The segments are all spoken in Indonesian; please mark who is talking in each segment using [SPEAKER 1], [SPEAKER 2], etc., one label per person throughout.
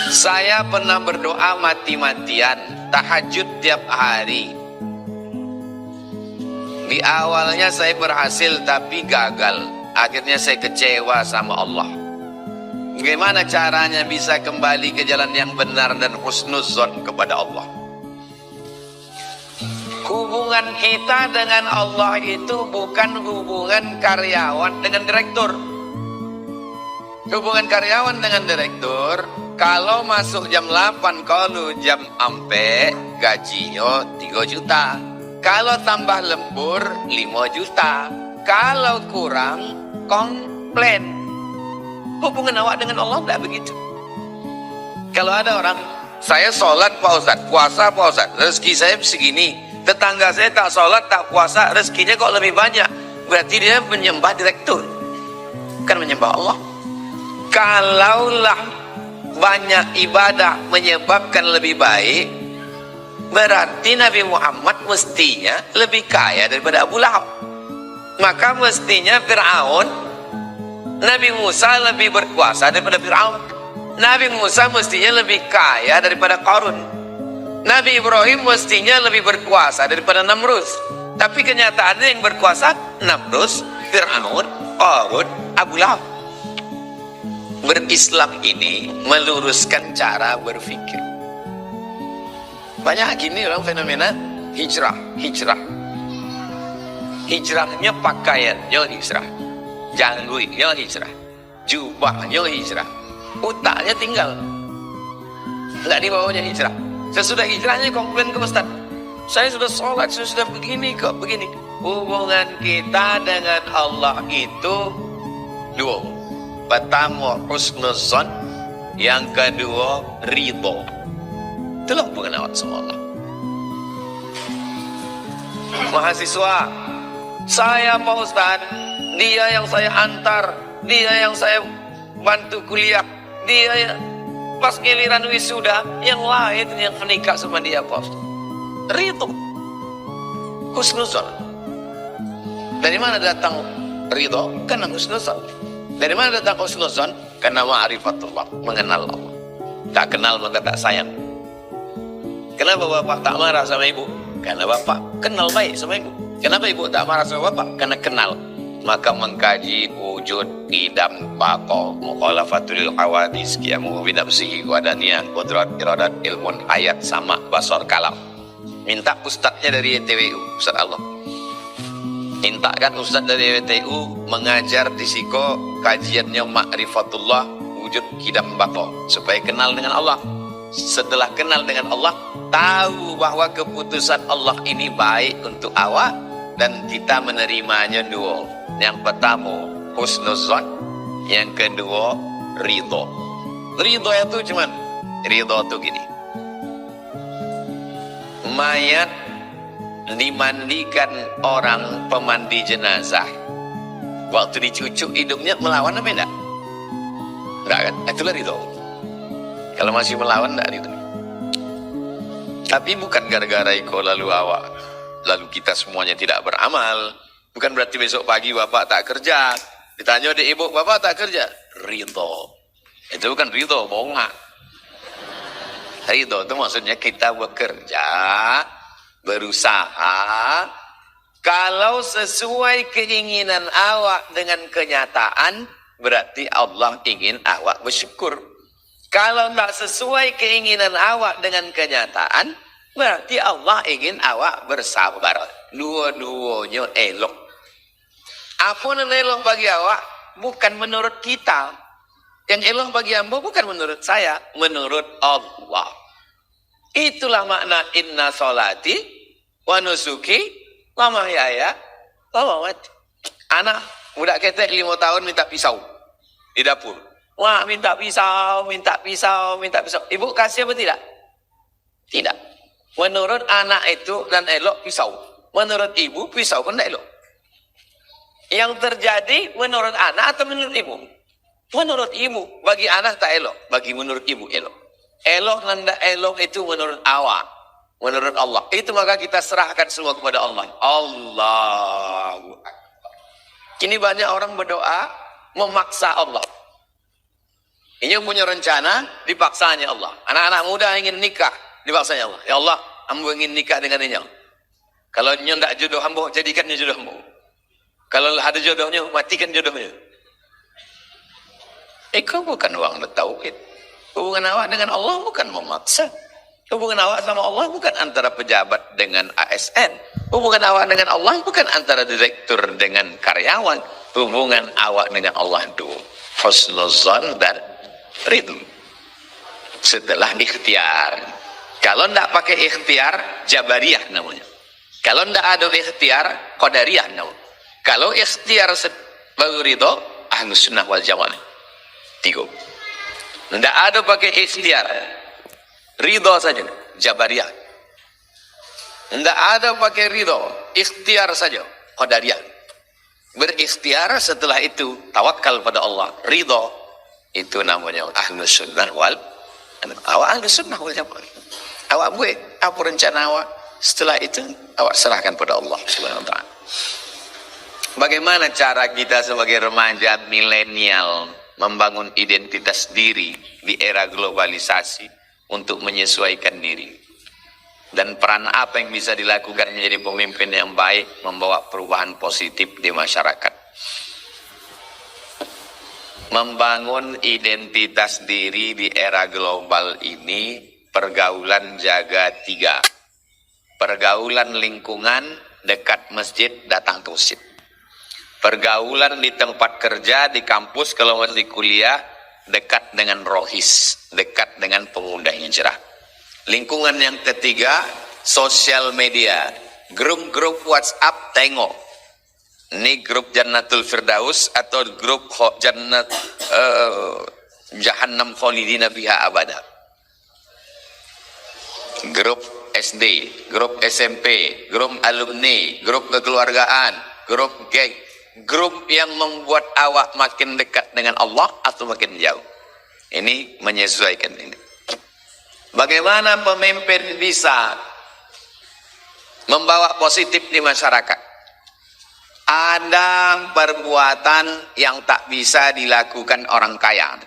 [SPEAKER 1] Saya pernah berdoa mati-matian, tahajud tiap hari. Di awalnya saya berhasil tapi gagal. Akhirnya saya kecewa sama Allah. Bagaimana caranya bisa kembali ke jalan yang benar dan husnuzon kepada Allah? Hubungan kita dengan Allah itu bukan hubungan karyawan dengan direktur. Hubungan karyawan dengan direktur, kalau masuk jam 8, kalau jam ampe, gajinya 3 juta. Kalau tambah lembur, 5 juta. Kalau kurang, komplain. Hubungan awak dengan Allah tidak begitu. Kalau ada orang, saya sholat Pak Ustadz, puasa Pak Ustadz, rezeki saya segini. Tetangga saya tak sholat, tak puasa, rezekinya kok lebih banyak. Berarti dia menyembah direktur, bukan menyembah Allah. Kalaulah banyak ibadah menyebabkan lebih baik, berarti Nabi Muhammad mestinya lebih kaya daripada Abu Lahab. Maka mestinya Fir'aun, Nabi Musa lebih berkuasa daripada Fir'aun. Nabi Musa mestinya lebih kaya daripada Qarun. Nabi Ibrahim mestinya lebih berkuasa daripada Namrus. Tapi kenyataannya yang berkuasa Namrus, Fir'aun, Qarun, Abu Lahab. Berislam ini meluruskan cara berpikir. Banyak gini orang fenomena hijrah. Hijrahnya pakaiannya hijrah, jangguinya hijrah, jubahnya hijrah, utaknya tinggal, nggak dibawanya hijrah. Sesudah hijrahnya komplain ke ustaz, saya sudah sholat, saya sudah begini kok begini. Hubungan kita dengan Allah itu dua. Pertama husnuzon, yang kedua ridho. Itulah hubungan awak sama Allah. Mahasiswa, saya Pak Ustaz, dia yang saya antar, dia yang saya bantu kuliah, dia yang pas giliran wisuda, yang lain yang menikah sama dia Pak Ustaz. Ridho, husnuzon. Dari mana datang ridho? Karena husnuzon. Dari mana datang husnuzon? Karena ma'rifatullah, mengenal Allah. Tak kenal maka tak sayang. Kenapa bapak tak marah sama ibu? Karena bapak kenal baik sama ibu. Kenapa ibu tak marah sama bapak? Karena kenal. Maka mengkaji wujud, idam, baqo, mukhalafatul hawadis, qiyamu binafsihi, wadaniyah, qudrat, iradat, ilmun, ayat, sama, basar, kalam. Minta ustadznya dari YTWU, Ustadz Allah. Mintakan ustadz dari YTWU mengajar di Siko kajiannya ma'rifatullah, wujud, idam, baqo, supaya kenal dengan Allah. Setelah kenal dengan Allah, tahu bahwa keputusan Allah ini baik untuk awak, dan kita menerimanya dua. Yang pertama husnuzon, yang kedua ridho. Ridho itu cuman, ridho itu gini, mayat dimandikan orang pemandi jenazah, waktu dicucuk hidungnya melawan apa enggak? Enggak kan? Itulah ridho. Kalau masih melawan enggak ridho. Tapi bukan gara-gara iko lalu awak, lalu kita semuanya tidak beramal. Bukan berarti besok pagi bapak tak kerja. Ditanya oleh ibu, bapak tak kerja? Ridho. Itu bukan ridho, bohong. Ridho itu maksudnya kita bekerja, berusaha. Kalau sesuai keinginan awak dengan kenyataan, berarti Allah ingin awak bersyukur. Kalau tidak sesuai keinginan awak dengan kenyataan, berarti Allah ingin awak bersabar. Dua-duanya elok. Apa yang elok bagi awak bukan menurut kita. Yang elok bagi hamba bukan menurut saya, menurut Allah. Itulah makna inna sholati wa nusuki wa mahyaya wa mamati. Anak budak ketek 5 tahun minta pisau di dapur. Wah, minta pisau, minta pisau, minta pisau. Ibu kasih apa tidak? Tidak. Menurut anak itu dan elok pisau. Menurut ibu pisau pun tidak elok. Yang terjadi menurut anak atau menurut ibu? Menurut ibu. Bagi anak tak elok. Bagi menurut ibu elok. Elok dan tak elok itu menurut awak. Menurut Allah. Itu maka kita serahkan semua kepada Allah. Allahu Akbar. Kini banyak orang berdoa memaksa Allah. Ini punya rencana, dipaksanya Allah. Anak-anak muda ingin nikah, dipaksanya Allah. Ya Allah, hamba ingin nikah dengan ini. Kalau nyo tidak jodoh hamba, jadikannya jodohmu. Kalau ada jodohnya, matikan jodohnya. Kau bukan uang tauhid. Hubungan awak dengan Allah bukan memaksa. Hubungan awak sama Allah bukan antara pejabat dengan ASN. Hubungan awak dengan Allah bukan antara direktur dengan karyawan. Hubungan awak dengan Allah itu husnuzan dan ridho. Setelah ikhtiar. Kalau tidak pakai ikhtiar, jabariyah namanya. Kalau tidak ada ikhtiar, qadariyah namanya. Kalau ikhtiar baru ridho, ahlus sunnah wal jamaah. 3. Tidak ada pakai ikhtiar, ridho saja, jabariyah. Tidak ada pakai ridho, ikhtiar saja, qadariyah. Berikhtiar, setelah itu tawakal pada Allah, ridho, itu namanya ahlus sunnah wal awak ahlus sunnah wal jamaah. Awak buat apa rencana awak, setelah itu awak serahkan pada Allah Subhanahu wa taala. Bagaimana cara kita sebagai remaja milenial membangun identitas diri di era globalisasi untuk menyesuaikan diri? Dan peran apa yang bisa dilakukan menjadi pemimpin yang baik, membawa perubahan positif di masyarakat? Membangun identitas diri di era global ini, pergaulan jaga 3. Pergaulan lingkungan, dekat masjid, datang ke masjid. Pergaulan di tempat kerja, di kampus, kalau masih kuliah, dekat dengan rohis, dekat dengan pemuda yang cerah. Lingkungan yang ketiga, sosial media, grup-grup WhatsApp, tengok. Ini grup Jannatul Firdaus atau grup Jahannam Khalidina Fiha Abada. Grup SD, grup SMP, grup alumni, grup kekeluargaan, grup geng, grup yang membuat awak makin dekat dengan Allah atau makin jauh. Ini menyesuaikan ini. Bagaimana pemimpin bisa membawa positif di masyarakat? Ada perbuatan yang tak bisa dilakukan orang kaya,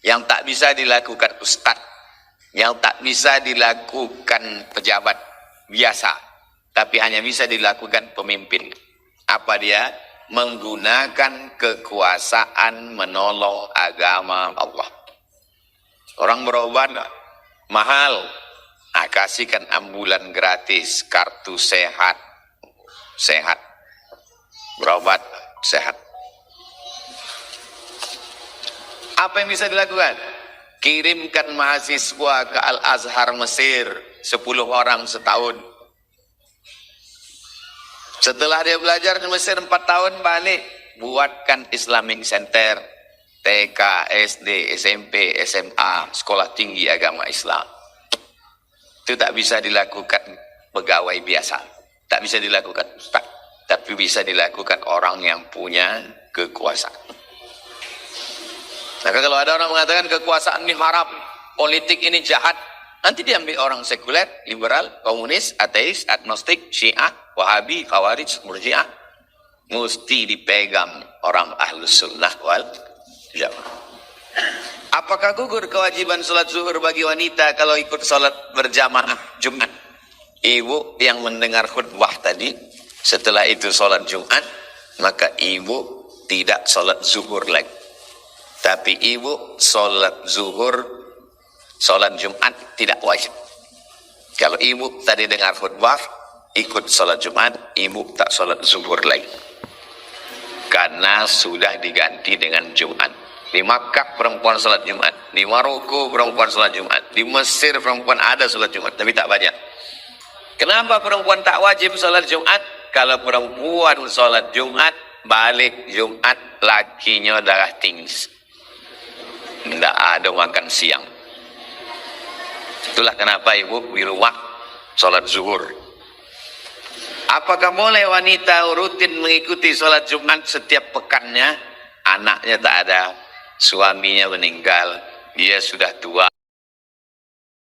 [SPEAKER 1] yang tak bisa dilakukan ustadz, yang tak bisa dilakukan pejabat biasa, tapi hanya bisa dilakukan pemimpin. Apa dia? Menggunakan kekuasaan menolong agama Allah. Orang berobat mahal, kasihkan ambulan gratis, kartu sehat, berobat sehat. Apa yang bisa dilakukan? Kirimkan mahasiswa ke Al-Azhar Mesir, 10 orang setahun. Setelah dia belajar di Mesir 4 tahun, balik, buatkan Islamic Center, TK, SD, SMP, SMA, sekolah tinggi agama Islam. Itu tak bisa dilakukan pegawai biasa, tak bisa dilakukan ustaz, tapi bisa dilakukan orang yang punya kekuasaan. Maka kalau ada orang mengatakan kekuasaan ini haram, politik ini jahat, nanti diambil orang sekuler, liberal, komunis, ateis, agnostik, syiah, wahabi, khawarij, murjiah. Mesti dipegang orang ahlus sunnah wal jamaah. Apakah gugur kewajiban sholat zuhur bagi wanita kalau ikut sholat berjamaah Jumat? Ibu yang mendengar khutbah tadi, setelah itu sholat Jumat, maka ibu tidak sholat zuhur lagi. Tapi ibu sholat zuhur, sholat Jumat tidak wajib. Kalau ibu tadi dengar khutbah, ikut sholat Jumat, ibu tak sholat zuhur lagi. Karena sudah diganti dengan Jumat. Di Makkah perempuan sholat Jumat, di Maroko perempuan sholat Jumat, di Mesir perempuan ada sholat Jumat, tapi tak banyak. Kenapa perempuan tak wajib sholat Jumat? Kalau perempuan sholat Jumat, balik Jumat, lakinya darah tinggi, tidak ada makan siang. Itulah kenapa ibu di rumah sholat zuhur. Apakah boleh wanita rutin mengikuti sholat Jumat setiap pekannya? Anaknya tak ada, suaminya meninggal, dia sudah tua.